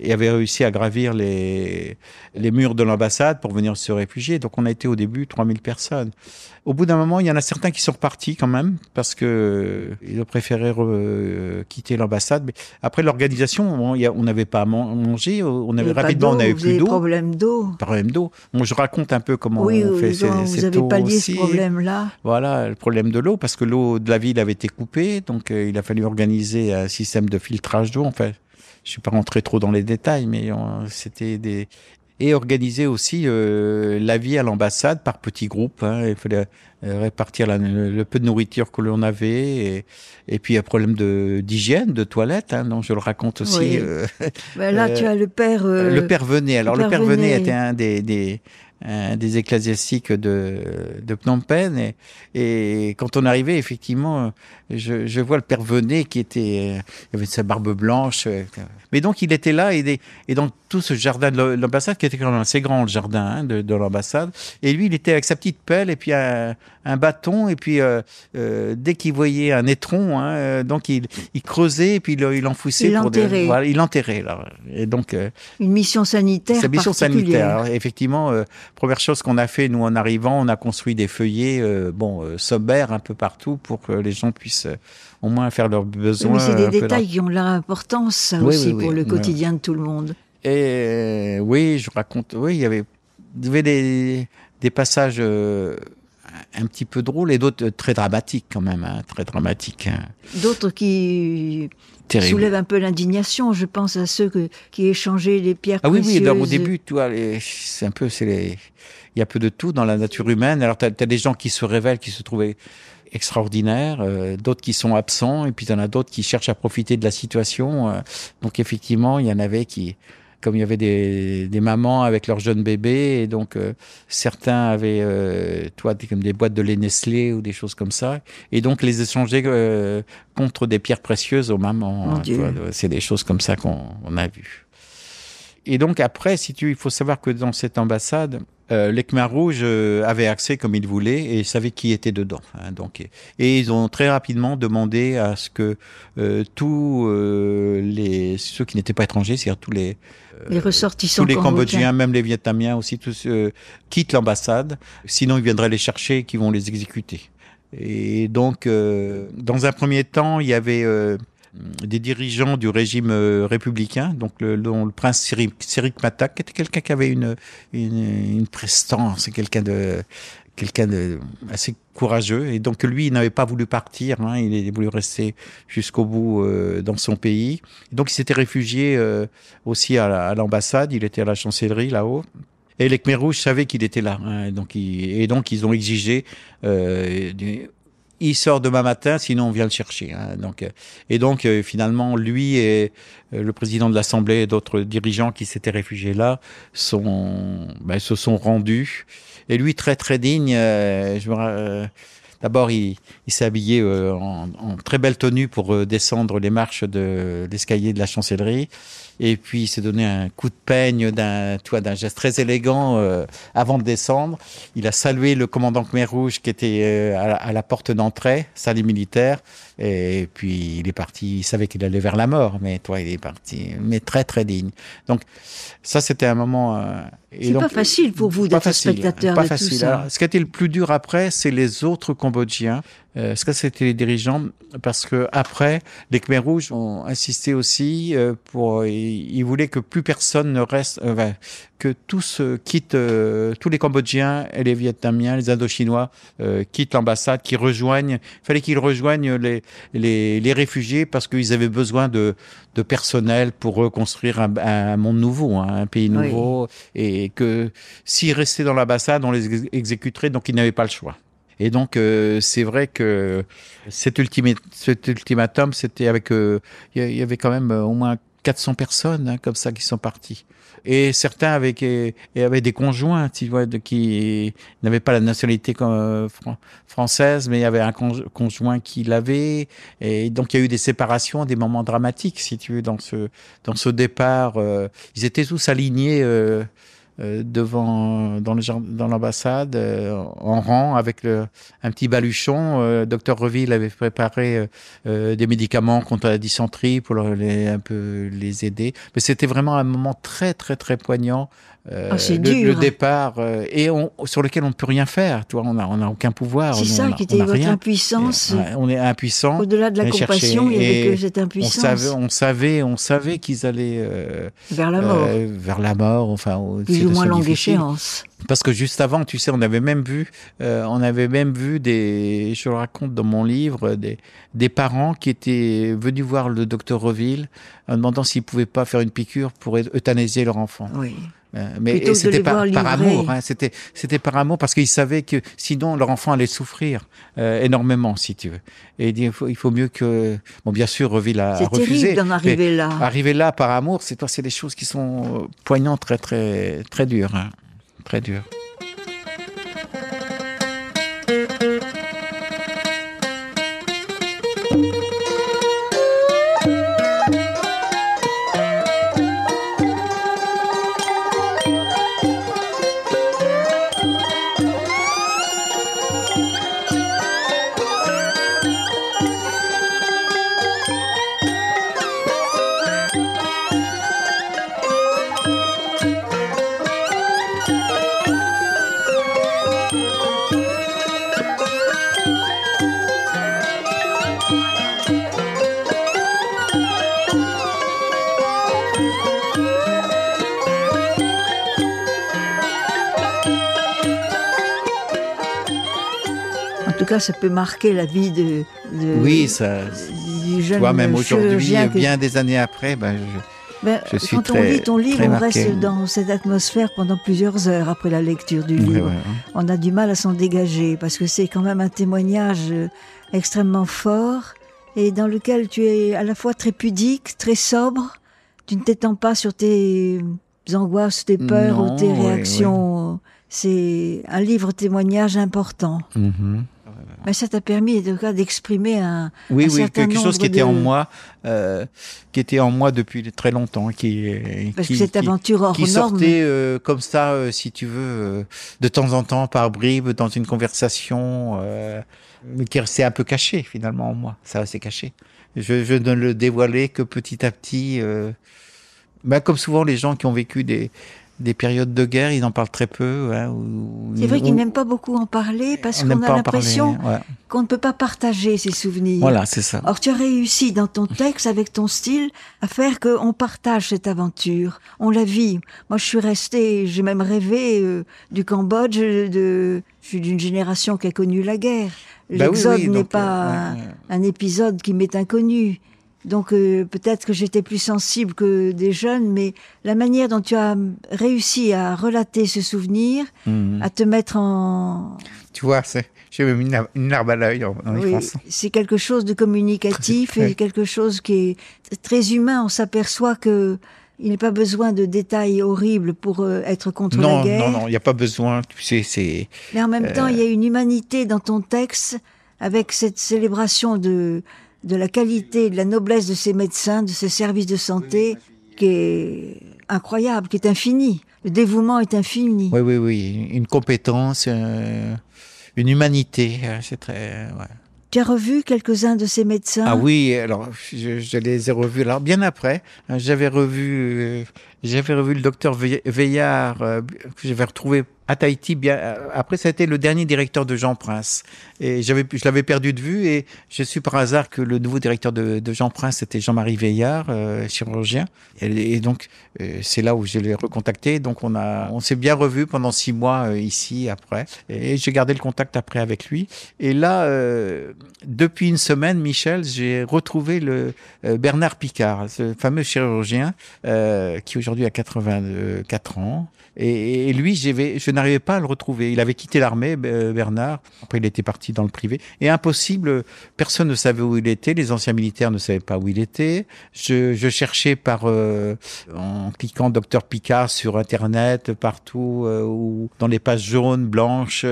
et avaient réussi à gravir les murs de l'ambassade pour venir se réfugier. Donc on a été au début 3000 personnes. Au bout d'un moment, il y en a certains qui sont repartis quand même parce que ils ont préféré quitter l'ambassade. Mais après l'organisation, on n'avait pas à manger. On avait rapidement, on n'avait plus d'eau. Problème d'eau. Problème d'eau. Moi, je raconte un peu comment on fait cette eau vous avez pallié aussi. ce problème-là. Voilà, le problème de l'eau, parce que l'eau de la ville avait été coupée, donc il a fallu organiser un système de filtrage d'eau. Enfin, je suis pas rentré trop dans les détails, mais c'était des et organiser aussi la vie à l'ambassade par petits groupes. Il fallait répartir le peu de nourriture que l'on avait, et puis un problème d'hygiène, de toilette. Donc je le raconte aussi. Oui. Là, tu as le père. Le père Venet. Alors le père Venet était un des ecclésiastiques de Phnom Penh, et quand on arrivait, effectivement, je vois le père Venet qui il avait sa barbe blanche, mais donc il était là, et dans tout ce jardin de l'ambassade, qui était quand même assez grand, le jardin de l'ambassade, et lui il était avec sa petite pelle et puis un bâton, et puis dès qu'il voyait un étron, donc il creusait et puis il enfouissait, il l'enterrait là. Et donc une mission sanitaire. Sa mission sanitaire. Alors, effectivement, première chose qu'on a fait, nous, en arrivant, on a construit des feuillets, sommaires un peu partout pour que les gens puissent au moins faire leurs besoins. Mais c'est des détails qui ont leur importance, ça aussi, pour le quotidien de tout le monde. Et oui, je raconte, il y avait des passages un petit peu drôles et d'autres très dramatiques quand même, très dramatiques. D'autres qui soulèvent un peu l'indignation, je pense à ceux qui échangeaient les pierres précieuses. Oui, au début, tu vois, il y a peu de tout dans la nature humaine. Alors, t'as des gens qui se révèlent, qui se trouvaient extraordinaires, d'autres qui sont absents, et puis t'en as d'autres qui cherchent à profiter de la situation. Donc, effectivement, il y en avait comme il y avait des mamans avec leurs jeunes bébés, et donc certains avaient comme des boîtes de lait Nestlé ou des choses comme ça, et donc les échanger contre des pierres précieuses aux mamans. C'est des choses comme ça qu'on a vues. Et donc après, il faut savoir que dans cette ambassade, les Khmers rouges avaient accès comme ils voulaient et savaient qui était dedans. Et ils ont très rapidement demandé à ce que tous ceux qui n'étaient pas étrangers, c'est-à-dire tous les ressortissants, tous les Cambodgiens, même les Vietnamiens aussi, tous quittent l'ambassade. Sinon, ils viendraient les chercher et qu'ils vont les exécuter. Et donc, dans un premier temps, il y avait des dirigeants du régime républicain, donc dont le prince Siric Matak, qui était quelqu'un qui avait une prestance, quelqu'un de assez courageux. Et donc lui, il n'avait pas voulu partir, hein, il voulu rester jusqu'au bout dans son pays. Et donc il s'était réfugié aussi à l'ambassade, il était à la chancellerie là-haut. Et les Khmers rouges savaient qu'il était là, hein, donc ils ont exigé il sort demain matin, sinon on vient le chercher. Hein. Donc, finalement, lui et le président de l'Assemblée et d'autres dirigeants qui s'étaient réfugiés là se sont rendus. Et lui, très très digne, d'abord il s'est habillé en très belle tenue pour descendre les marches de l'escalier de la chancellerie. Et puis il s'est donné un coup de peigne d'un geste très élégant avant de descendre. Il a salué le commandant Khmer Rouge qui était à la porte d'entrée, salle militaire. Et puis il est parti. Il savait qu'il allait vers la mort, mais il est parti, mais très très digne. Donc ça, c'était un moment. C'est pas facile pour vous d'être spectateur de tout ça. Alors, ce qui a été le plus dur après, c'est les autres Cambodgiens. C'était les dirigeants, parce que après, les Khmers rouges ont insisté aussi ils voulaient que plus personne ne reste, que tous quittent, tous les Cambodgiens et les Vietnamiens, les Indochinois quittent l'ambassade, il fallait qu'ils rejoignent les réfugiés, parce qu'ils avaient besoin de personnel pour reconstruire un monde nouveau, hein, un pays nouveau, et que s'ils restaient dans l'ambassade, on les exécuterait, donc ils n'avaient pas le choix. Et donc, c'est vrai que cet ultimatum, c'était avec... il y avait quand même au moins 400 personnes, hein, comme ça, qui sont parties. Et certains avaient des conjoints, tu vois, qui n'avaient pas la nationalité française, mais il y avait un conjoint qui l'avait. Et donc, il y a eu des séparations, des moments dramatiques, si tu veux, dans ce départ. Ils étaient tous alignés dans l'ambassade, en rang, avec un petit baluchon. Docteur Reville avait préparé des médicaments contre la dysenterie pour un peu les aider. Mais c'était vraiment un moment très très très poignant. Le départ, sur lequel on ne peut rien faire. Toi, on n'a aucun pouvoir. C'est ça qui était votre impuissance. On est impuissant. Au-delà de la compassion, il y avait que cette impuissance. On savait qu'ils allaient vers la mort. Vers la mort, enfin, plus ou moins longue échéance. Parce que juste avant, tu sais, on avait même vu je le raconte dans mon livre, des parents qui étaient venus voir le docteur Reville en demandant s'ils pouvaient pas faire une piqûre pour euthanasier leur enfant. Oui. Mais c'était par amour, hein, c'était par amour, parce qu'ils savaient que sinon leur enfant allait souffrir énormément, si tu veux. Et il faut mieux que... Bon, bien sûr, Reville a refusé. C'est terrible d'en arriver là. Arriver là par amour, c'est des choses qui sont poignantes, très, très, très dures. Hein, très dures. En tout cas, ça peut marquer la vie du jeune. Toi, même aujourd'hui, bien des années après, je suis quand on lit ton livre, on reste dans cette atmosphère pendant plusieurs heures après la lecture du livre. On a du mal à s'en dégager, parce que c'est quand même un témoignage extrêmement fort, et dans lequel tu es à la fois très pudique, très sobre. Tu ne t'étends pas sur tes angoisses, tes peurs ou tes réactions. C'est un livre témoignage important. Mm-hmm. Mais ça t'a permis d'exprimer un certain nombre quelque chose qui était en moi, depuis très longtemps, parce que cette aventure hors qui norme sortait comme ça, si tu veux, de temps en temps par bribes dans une conversation, mais qui restait un peu caché finalement en moi. Ça restait caché. Je ne le dévoilais que petit à petit. Comme souvent les gens qui ont vécu des périodes de guerre, ils en parlent très peu. Hein, c'est vrai qu'ils n'aiment pas beaucoup en parler, parce qu'on a l'impression qu'on ne peut pas partager ces souvenirs. Voilà, c'est ça. Or, tu as réussi dans ton texte, avec ton style, à faire qu'on partage cette aventure. On la vit. Moi, je suis restée, j'ai même rêvé du Cambodge. Je suis d'une génération qui a connu la guerre. L'Exode n'est pas un épisode qui m'est inconnu. Donc peut-être que j'étais plus sensible que des jeunes, mais la manière dont tu as réussi à relater ce souvenir, à te mettre en... Tu vois, j'ai même une larme à l'œil en y pensant. C'est quelque chose de communicatif et quelque chose qui est très humain. On s'aperçoit que il n'est pas besoin de détails horribles pour être contre la guerre. Non, il n'y a pas besoin. Tu sais, mais en même temps, il y a une humanité dans ton texte avec cette célébration de la qualité, de la noblesse de ces médecins, de ces services de santé, qui est incroyable, qui est infini. Le dévouement est infini. Oui. Une compétence, une humanité, c'est très... Ouais. Tu as revu quelques-uns de ces médecins? Ah oui, alors je les ai revus. Alors bien après, j'avais revu le docteur Veillard que j'avais retrouvé à Tahiti. Bien après, ça a été le dernier directeur de Jean Prince. Et je l'avais perdu de vue. Et je suis par hasard que le nouveau directeur de Jean Prince, c'était Jean-Marie Veillard, chirurgien. Et donc c'est là où je l'ai recontacté. Donc on s'est bien revus pendant 6 mois ici après. Et j'ai gardé le contact après avec lui. Et là, depuis une semaine, Michel, j'ai retrouvé le Bernard Picard, ce fameux chirurgien qui aujourd'hui a 84 ans. Et lui, je n'arrivais pas à le retrouver. Il avait quitté l'armée, Bernard. Après, il était parti dans le privé. Et impossible, personne ne savait où il était. Les anciens militaires ne savaient pas où il était. Je cherchais en cliquant Docteur Picard sur Internet, partout, ou dans les pages jaunes, blanches,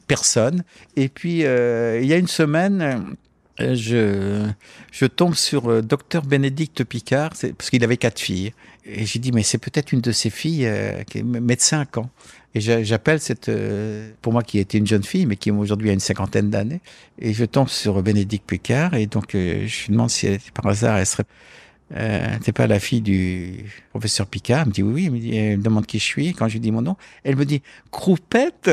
personne. Et puis, il y a une semaine... Je tombe sur Docteur Bénédicte Picard, parce qu'il avait 4 filles. Et j'ai dit, mais c'est peut-être une de ses filles qui est médecin à Caen. Et j'appelle pour moi qui était une jeune fille, mais qui aujourd'hui a une 50aine d'années. Et je tombe sur Bénédicte Picard. Et donc, je lui demande si par hasard, elle serait... t'es pas la fille du professeur Picard? Elle me dit oui. Elle me demande qui je suis. Quand je lui dis mon nom, elle me dit Croupette.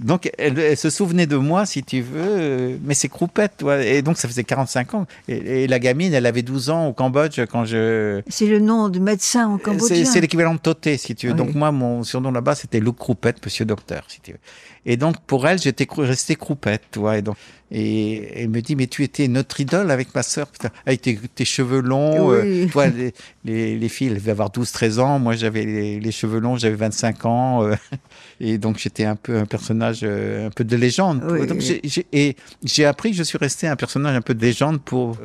Donc elle se souvenait de moi, si tu veux, mais c'est Croupette, toi. Et donc ça faisait 45 ans. Et la gamine, elle avait 12 ans au Cambodge quand je... C'est le nom de médecin en cambodgien. C'est l'équivalent de Toté, si tu veux. Oui. Donc moi, mon surnom là-bas, c'était Lou Croupette, monsieur docteur, si tu veux. Et donc pour elle, j'étais resté Croupette, tu vois. Et elle me dit, mais tu étais notre idole avec ma sœur, avec tes cheveux longs. Oui. Toi, les filles, elles devaient avoir 12-13 ans. Moi, j'avais les cheveux longs, j'avais 25 ans. Et donc, j'étais un peu un personnage un peu de légende. Oui, donc, oui. j'ai appris que je suis resté un personnage un peu de légende pour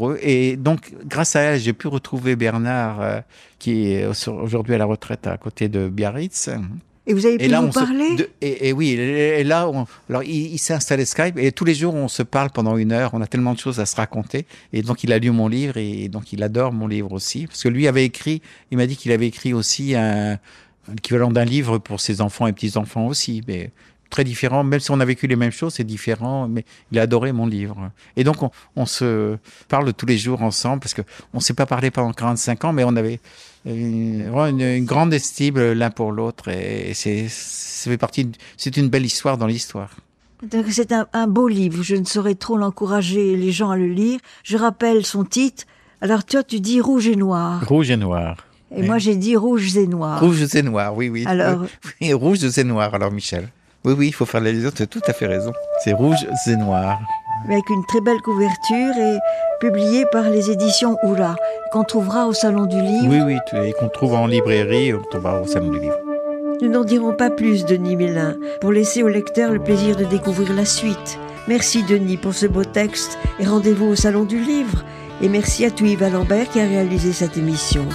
eux. Et donc, grâce à elle, j'ai pu retrouver Bernard, qui est aujourd'hui à la retraite à côté de Biarritz. Et vous avez pu vous parler? Oui, et là, alors il s'est installé Skype et tous les jours on se parle pendant 1 heure. On a tellement de choses à se raconter. Et donc il a lu mon livre et donc il adore mon livre aussi, parce que lui il m'a dit qu'il avait écrit aussi l'équivalent d'un livre pour ses enfants et petits-enfants aussi, mais très différent. Même si on a vécu les mêmes choses, c'est différent, mais il a adoré mon livre. Et donc on se parle tous les jours ensemble, parce que on s'est pas parlé pendant 45 ans, mais on avait une grande estime l'un pour l'autre, et c'est une belle histoire dans l'histoire. Donc c'est un beau livre, je ne saurais trop l'encourager les gens à le lire. Je rappelle son titre. Alors toi tu dis Rouge et Noir. Rouge et Noir. Et oui. Moi j'ai dit Rouges et Noirs. Rouges et Noirs, oui. Alors... Oui, Rouges et Noirs, alors Michel. Oui, il faut faire les autres, tu as tout à fait raison. C'est Rouges et Noirs. Avec une très belle couverture et publié par les éditions Oula, qu'on trouvera au Salon du Livre. Oui, et qu'on trouve en librairie, on trouvera au Salon du Livre. Nous n'en dirons pas plus, Denis Mélin, pour laisser au lecteur le plaisir de découvrir la suite. Merci Denis pour ce beau texte et rendez-vous au Salon du Livre. Et merci à tout Yves Lambert qui a réalisé cette émission.